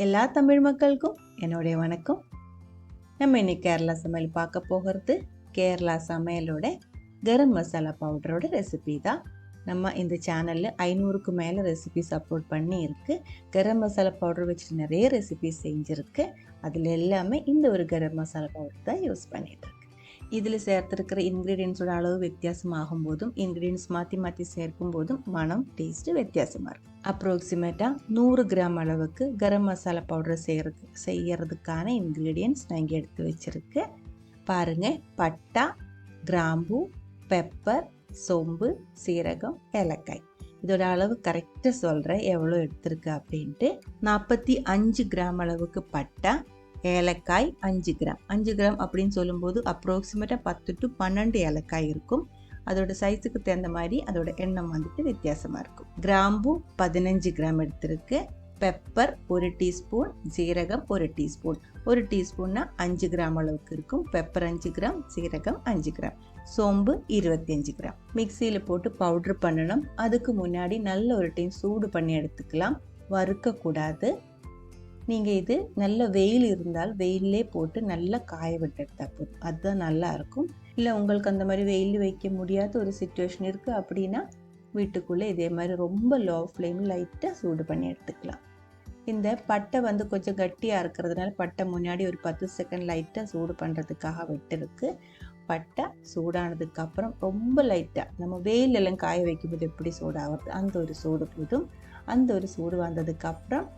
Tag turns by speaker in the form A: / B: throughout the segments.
A: எல்லா தமிழ் மக்களுக்கும் என்னுடைய வணக்கம். நம்ம இன்னைக்கு கேரளா சமையல் பார்க்க போகிறது கேரளா சமையலோட கரம் மசாலா பவுடரோட ரெசிபி தான். நம்ம இந்த சேனலில் 500க்கு மேலே ரெசிபிஸ் அப்லோட் பண்ணி இருக்கு. கரம் மசாலா பவுடர் வச்சுட்டு நிறைய ரெசிபிஸ் செஞ்சுருக்கு. அதில் எல்லாமே இந்த ஒரு கரம் மசாலா பவுடர் தான் யூஸ் பண்ணிட்டு இருக்கு. இதில் சேர்த்துருக்கிற இன்க்ரீடியன்ஸோட அளவு வித்தியாசமாகும் போதும் இன்க்ரீடியன்ஸ் மாற்றி சேர்க்கும் போதும் மனம் டேஸ்ட்டு வித்தியாசமாக இருக்கும். அப்ராக்சிமேட்டாக 100 கிராம் அளவுக்கு கரம் மசாலா பவுடர் செய்யறதுக்கான இன்க்ரீடியன்ட்ஸ் நான் இங்கே எடுத்து வச்சுருக்கேன். பாருங்கள், பட்டா, கிராம்பு, பெப்பர், சோம்பு, சீரகம், ஏலக்காய். இதோட அளவு கரெக்டாக சொல்கிறேன் எவ்வளோ எடுத்திருக்கு அப்படின்ட்டு. 45 கிராம் அளவுக்கு பட்டா, ஏலக்காய் 5 கிராம். 5 கிராம் அப்படின்னு சொல்லும்போது அப்ராக்சிமேட்டாக 10 to 12 ஏலக்காய் இருக்கும். அதோட சைஸுக்கு தகுந்த மாதிரி அதோட எண்ணம் வந்துட்டு வித்தியாசமாக இருக்கும். கிராம்பு 15 கிராம் எடுத்திருக்கு. பெப்பர் 1 டீஸ்பூன், சீரகம் 1 டீஸ்பூன். 1 டீஸ்பூன்னா 5 கிராம் அளவுக்கு இருக்கும். பெப்பர் 5 கிராம், சீரகம் 5 கிராம், சோம்பு 25 கிராம். மிக்சியில் போட்டு பவுடர் பண்ணணும். அதுக்கு முன்னாடி நல்ல ஒரு டைம் சூடு பண்ணி எடுத்துக்கலாம். வறுக்கக்கூடாது. நீங்கள் இது நல்ல வெயில் இருந்தால் வெயிலே போட்டு நல்லா காய விட்டு எடுத்தால் போதும். அதுதான் நல்லா இருக்கும். இல்லை உங்களுக்கு அந்த மாதிரி வெயில் வைக்க முடியாத ஒரு சிச்சுவேஷன் இருக்குது அப்படின்னா வீட்டுக்குள்ளே இதே மாதிரி ரொம்ப லோ ஃப்ளேமில் லைட்டாக சூடு பண்ணி எடுத்துக்கலாம். இந்த பட்டை கொஞ்சம் கட்டியாக இருக்கிறதுனால பட்டை முன்னாடி ஒரு 10 செகண்ட் லைட்டாக சூடு பண்ணுறதுக்காக விட்டுருக்கு. பட்டை சூடானதுக்கப்புறம் ரொம்ப லைட்டாக நம்ம வெயிலெல்லாம் காய வைக்கும்போது எப்படி சூடாகிறது அந்த ஒரு சூடு போதும். அந்த ஒரு சூடு வந்ததுக்கப்புறம்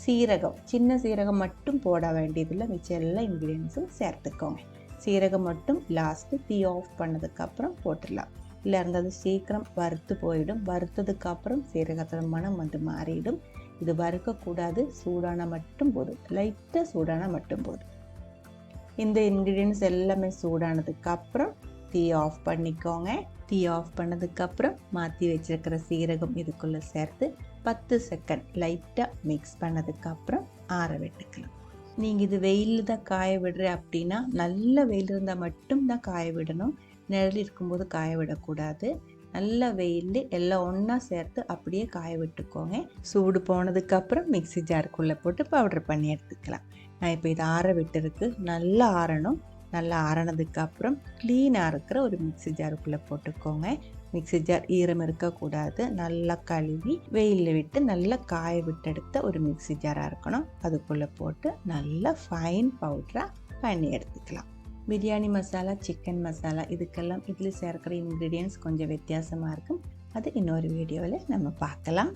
A: சீரகம், சின்ன சீரகம் மட்டும் போட வேண்டியதில்லை, மிச்சம் எல்லா இன்க்ரீடியன்ஸும் சேர்த்துக்கோங்க. சீரகம் மட்டும் லாஸ்ட்டு தீ ஆஃப் பண்ணதுக்கப்புறம் போட்டுடலாம். இல்லை இருந்தது சீக்கிரம் வறுத்து போயிடும். வறுத்ததுக்கப்புறம் சீரகத்தோட மனம் மாறிடும். இது வறுக்கக்கூடாது, சூடான மட்டும் போதும், லைட்டாக சூடான மட்டும் போதும். இந்த இன்க்ரீடியன்ஸ் எல்லாமே சூடானதுக்கப்புறம் தீ ஆஃப் பண்ணிக்கோங்க. தீ ஆஃப் பண்ணதுக்கப்புறம் மாற்றி வச்சிருக்கிற சீரகம் இதுக்குள்ளே சேர்த்து 10 செகண்ட் லைட்டாக மிக்ஸ் பண்ணதுக்கப்புறம் ஆற விட்டுக்கலாம். நீங்கள் இது வெயிலில் தான் காய விடுற அப்படின்னா நல்ல வெயில் இருந்தால் மட்டும்தான் காய விடணும். நிழல் இருக்கும்போது காய விடக்கூடாது. நல்ல வெயில் எல்லாம் ஒன்றா சேர்த்து அப்படியே காய விட்டுக்கோங்க. சூடு போனதுக்கப்புறம் மிக்ஸி ஜாருக்குள்ளே போட்டு பவுடர் பண்ணி எடுத்துக்கலாம். நான் இப்போ இதை ஆற விட்டுருக்கு. நல்லா ஆறணும். நல்லா ஆறினதுக்கப்புறம் க்ளீனாக இருக்கிற ஒரு மிக்ஸி ஜாருக்குள்ளே போட்டுக்கோங்க. மிக்ஸி ஜார் ஈரம் இருக்கக்கூடாது. நல்லா கழுவி வெயிலில் விட்டு நல்லா காய விட்டு எடுத்த ஒரு மிக்ஸி ஜாராக இருக்கணும். அதுக்குள்ளே போட்டு நல்லா ஃபைன் பவுடராக பண்ணி எடுத்துக்கலாம். பிரியாணி மசாலா, சிக்கன் மசாலா இதுக்கெல்லாம் இதில் சேர்க்கிற இன்க்ரீடியன்ட்ஸ் கொஞ்சம் வித்தியாசமாக இருக்கும். அது இன்னொரு வீடியோவில் நம்ம பார்க்கலாம்.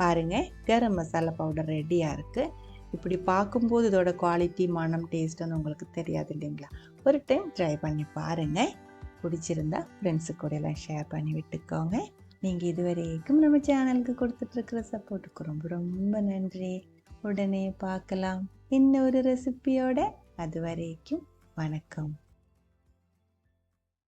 A: பாருங்கள், கரம் மசாலா பவுடர் ரெடியாக இருக்குது. இப்படி பார்க்கும்போது இதோட குவாலிட்டி, மனம், டேஸ்ட்டுன்னு உங்களுக்கு தெரியாது இல்லைங்களா? ஒரு டைம் ட்ரை பண்ணி பாருங்கள். பிடிச்சிருந்தா ஃப்ரெண்ட்ஸு கூட எல்லாம் ஷேர் பண்ணி விட்டுக்கோங்க. நீங்கள் இதுவரைக்கும் நம்ம சேனலுக்கு கொடுத்துட்ருக்கிற சப்போர்ட்டுக்கு ரொம்ப ரொம்ப நன்றி. உடனே பார்க்கலாம் இன்னொரு ரெசிபியோட. அது வரைக்கும் வணக்கம்.